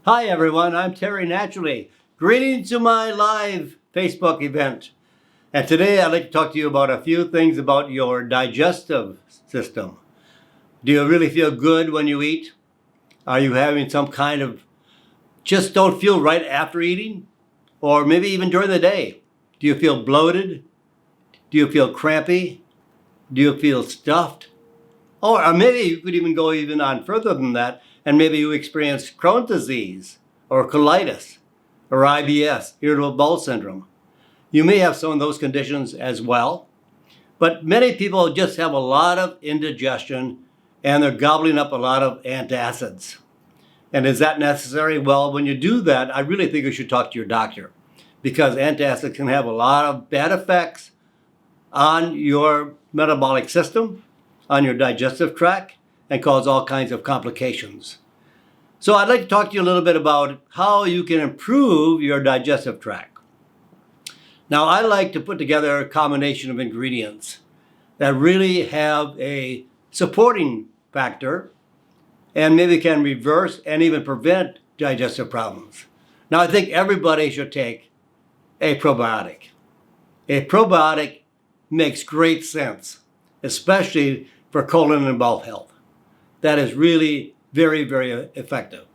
Hi everyone, I'm Terry Naturally. Greetings to my live Facebook event. And today I'd like to talk to you about a few things about your digestive system. Do you really feel good when you eat? Are you having some kind of just don't feel right after eating? Or maybe even during the day? Do you feel bloated? Do you feel crampy? Do you feel stuffed? Or maybe you could even go even on further than that, and maybe you experience Crohn's disease, or colitis, or IBS, irritable bowel syndrome. You may have some of those conditions as well, but many people just have a lot of indigestion, and they're gobbling up a lot of antacids. And is that necessary? Well, when you do that, I really think you should talk to your doctor, because antacids can have a lot of bad effects on your metabolic system, on your digestive tract, and cause all kinds of complications. So I'd like to talk to you a little bit about how you can improve your digestive tract. Now, I like to put together a combination of ingredients that really have a supporting factor and maybe can reverse and even prevent digestive problems. Now, I think everybody should take a probiotic. A probiotic makes great sense, especially for colon and bowel health. That is really very, very effective.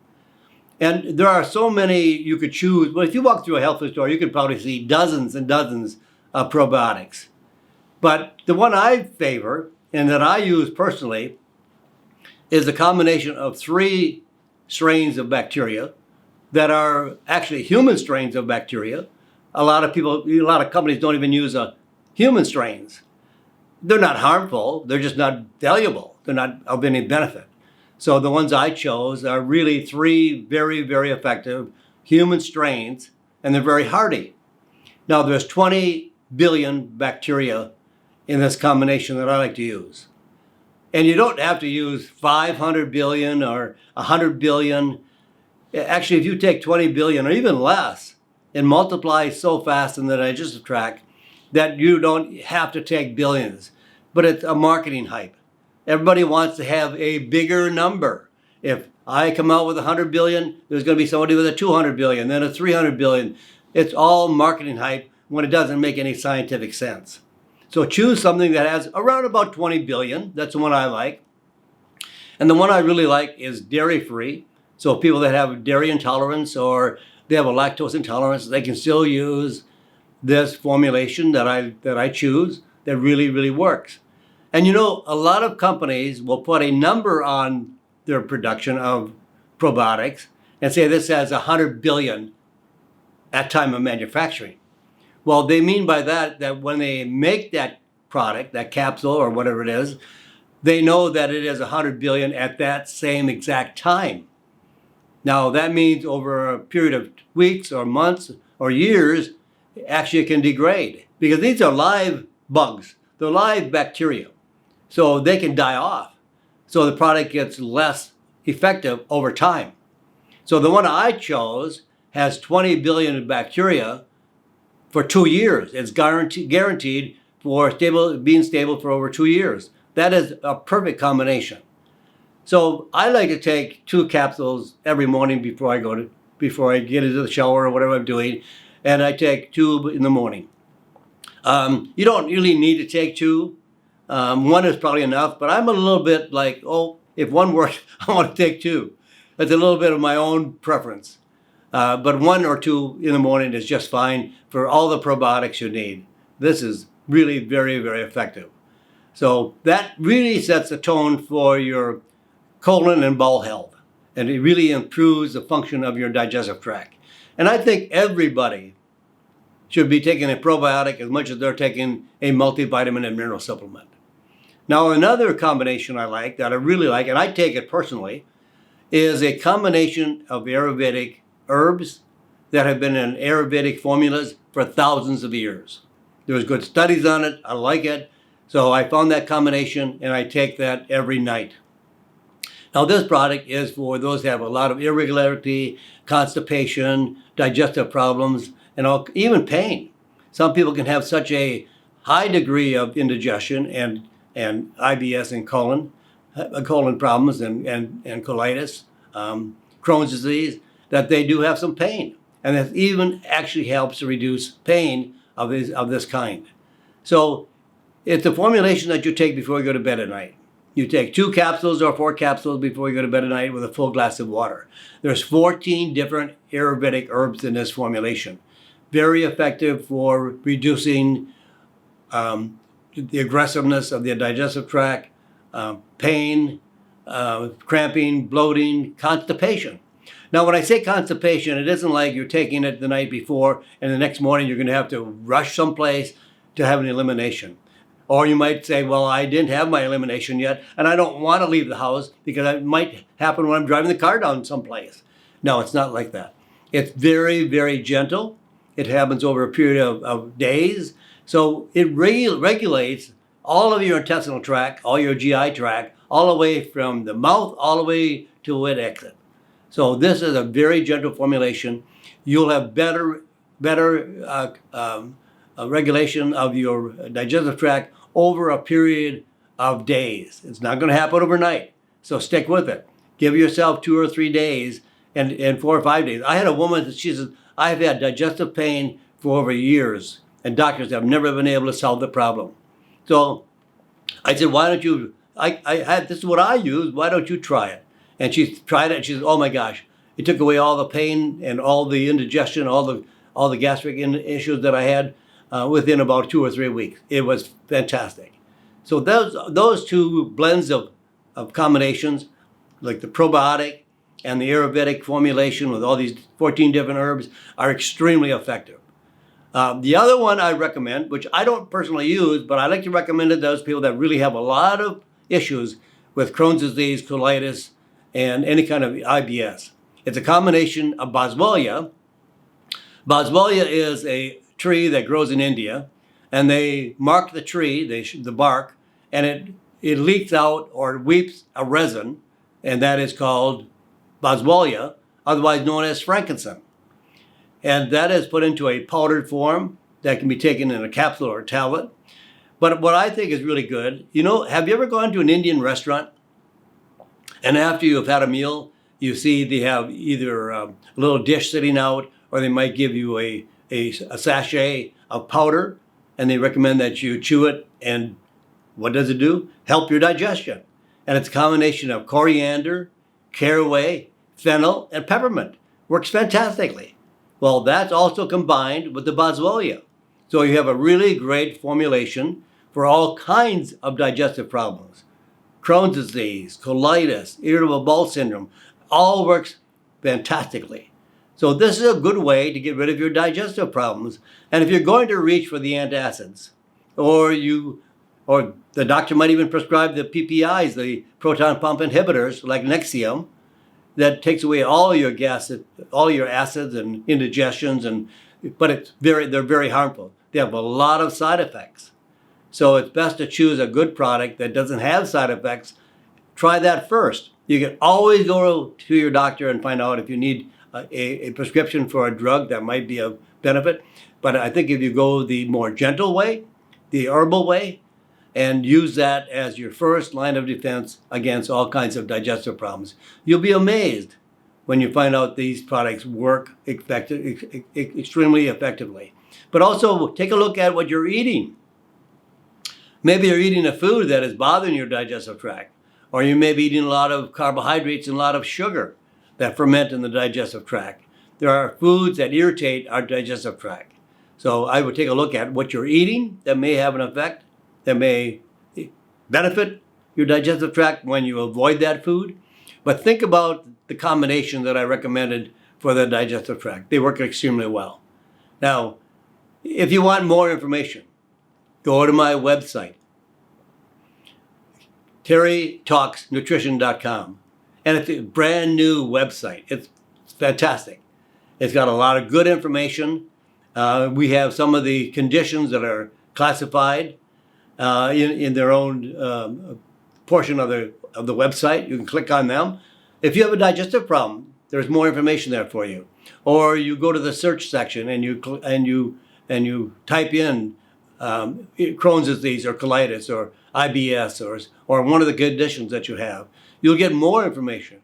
And there are so many you could choose. Well, if you walk through a health food store, you could probably see dozens and dozens of probiotics. But the one I favor and that I use personally is a combination of 3 strains of bacteria that are actually human strains of bacteria. A lot of companies don't even use human strains. They're not harmful, they're just not valuable. They're not of any benefit. So the ones I chose are really 3 very, very effective human strains, and they're very hardy. Now there's 20 billion bacteria in this combination that I like to use. And you don't have to use 500 billion or 100 billion. Actually, if you take 20 billion or even less, it multiplies so fast in the digestive tract that you don't have to take billions. But it's a marketing hype. Everybody wants to have a bigger number. If I come out with 100 billion, there's going to be somebody with a 200 billion, then a 300 billion. It's all marketing hype when it doesn't make any scientific sense. So choose something that has around about 20 billion. That's the one I like. And the one I really like is dairy-free. So people that have dairy intolerance or they have a lactose intolerance, they can still use this formulation that I choose that really, really works. And you know, a lot of companies will put a number on their production of probiotics and say this has 100 billion at time of manufacturing. Well, they mean by that when they make that product, that capsule or whatever it is, they know that it is 100 billion at that same exact time. Now, that means over a period of weeks or months or years, actually it can degrade because these are live bugs. They're live bacteria. So they can die off. So the product gets less effective over time. So the one I chose has 20 billion bacteria for 2 years. It's guaranteed for being stable for over 2 years. That is a perfect combination. So I like to take 2 capsules every morning before I get into the shower or whatever I'm doing, and I take 2 in the morning. You don't really need to take 2. 1 is probably enough, but I'm a little bit like, if 1 works, I want to take 2. That's a little bit of my own preference. But 1 or 2 in the morning is just fine for all the probiotics you need. This is really very, very effective. So that really sets the tone for your colon and bowel health. And it really improves the function of your digestive tract. And I think everybody should be taking a probiotic as much as they're taking a multivitamin and mineral supplement. Now, another combination I like, that I really like, and I take it personally, is a combination of Aerobic herbs that have been in Ayurvedic formulas for thousands of years. There's good studies on it. I like it. So I found that combination and I take that every night. Now this product is for those that have a lot of irregularity, constipation, digestive problems, and even pain. Some people can have such a high degree of indigestion and IBS and colon problems and colitis, Crohn's disease, that they do have some pain. And it even actually helps to reduce pain of this kind. So it's a formulation that you take before you go to bed at night. You take 2 capsules or 4 capsules before you go to bed at night with a full glass of water. There's 14 different Aerobic herbs in this formulation. Very effective for reducing the aggressiveness of the digestive tract, pain, cramping, bloating, constipation. Now, when I say constipation, it isn't like you're taking it the night before and the next morning you're going to have to rush someplace to have an elimination. Or you might say, well, I didn't have my elimination yet, and I don't want to leave the house because it might happen when I'm driving the car down someplace. No, it's not like that. It's very, very gentle. It happens over a period of days. So it regulates all of your intestinal tract, all your GI tract, all the way from the mouth, all the way to its exit. So this is a very gentle formulation. You'll have better regulation of your digestive tract over a period of days. It's not going to happen overnight. So stick with it. Give yourself 2 or 3 days and 4 or 5 days. I had a woman that she says, I've had digestive pain for over years, and doctors have never been able to solve the problem. So I said, why don't you, this is what I use, why don't you try it? And she tried it and she said, oh my gosh, it took away all the pain and all the indigestion, all the gastric issues that I had within about 2 or 3 weeks. It was fantastic. So those 2 blends of combinations, like the probiotic and the Aerobic formulation with all these 14 different herbs, are extremely effective. The other one I recommend, which I don't personally use, but I like to recommend it to those people that really have a lot of issues with Crohn's disease, colitis, and any kind of IBS. It's a combination of Boswellia. Boswellia is a tree that grows in India, and they mark the tree, the bark, and it leaks out or weeps a resin, and that is called Boswellia, otherwise known as frankincense. And that is put into a powdered form that can be taken in a capsule or a tablet. But what I think is really good, have you ever gone to an Indian restaurant and after you've had a meal, you see they have either a little dish sitting out, or they might give you a sachet of powder, and they recommend that you chew it, and what does it do? Help your digestion. And it's a combination of coriander, caraway, fennel, and peppermint. Works fantastically. Well, that's also combined with the Boswellia. So you have a really great formulation for all kinds of digestive problems. Crohn's disease, colitis, irritable bowel syndrome, all works fantastically. So this is a good way to get rid of your digestive problems. And if you're going to reach for the antacids, or the doctor might even prescribe the PPIs, the proton pump inhibitors like Nexium, that takes away all your all your acids and indigestions, but they're very harmful. They have a lot of side effects. So it's best to choose a good product that doesn't have side effects. Try that first. You can always go to your doctor and find out if you need a prescription for a drug that might be of benefit. But I think if you go the more gentle way, the herbal way, and use that as your first line of defense against all kinds of digestive problems, you'll be amazed when you find out these products work extremely effectively. But also take a look at what you're eating. Maybe you're eating a food that is bothering your digestive tract, or you may be eating a lot of carbohydrates and a lot of sugar that ferment in the digestive tract. There are foods that irritate our digestive tract. So I would take a look at what you're eating that may have an effect, that may benefit your digestive tract when you avoid that food. But think about the combination that I recommended for the digestive tract. They work extremely well. Now, if you want more information, go to my website, terrytalksnutrition.com. And it's a brand new website. It's fantastic. It's got a lot of good information. We have some of the conditions that are classified in their own portion of the website. You can click on them. If you have a digestive problem, there's more information there for you. Or you go to the search section and you type in Crohn's disease or colitis or IBS or one of the conditions that you have. You'll get more information.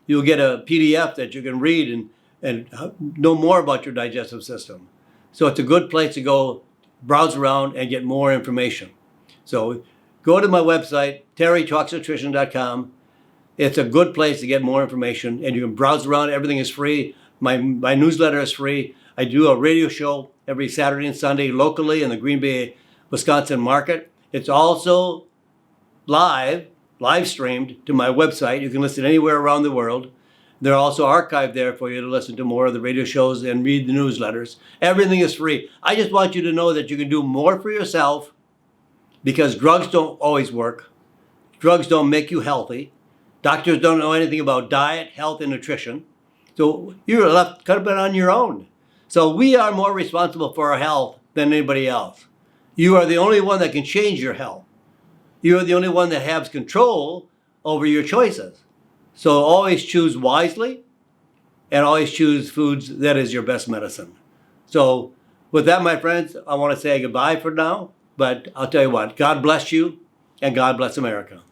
You'll get a PDF that you can read and know more about your digestive system. So it's a good place to go browse around and get more information. So go to my website, terrytalksnutrition.com. It's a good place to get more information, and you can browse around. Everything is free. My newsletter is free. I do a radio show every Saturday and Sunday locally in the Green Bay, Wisconsin market. It's also live streamed to my website. You can listen anywhere around the world. They're also archived there for you to listen to more of the radio shows and read the newsletters. Everything is free. I just want you to know that you can do more for yourself, because drugs don't always work. Drugs don't make you healthy. Doctors don't know anything about diet, health, and nutrition. So you're left kind of on your own. So we are more responsible for our health than anybody else. You are the only one that can change your health. You are the only one that has control over your choices. So always choose wisely, and always choose foods that is your best medicine. So with that, my friends, I want to say goodbye for now. But I'll tell you what, God bless you, and God bless America.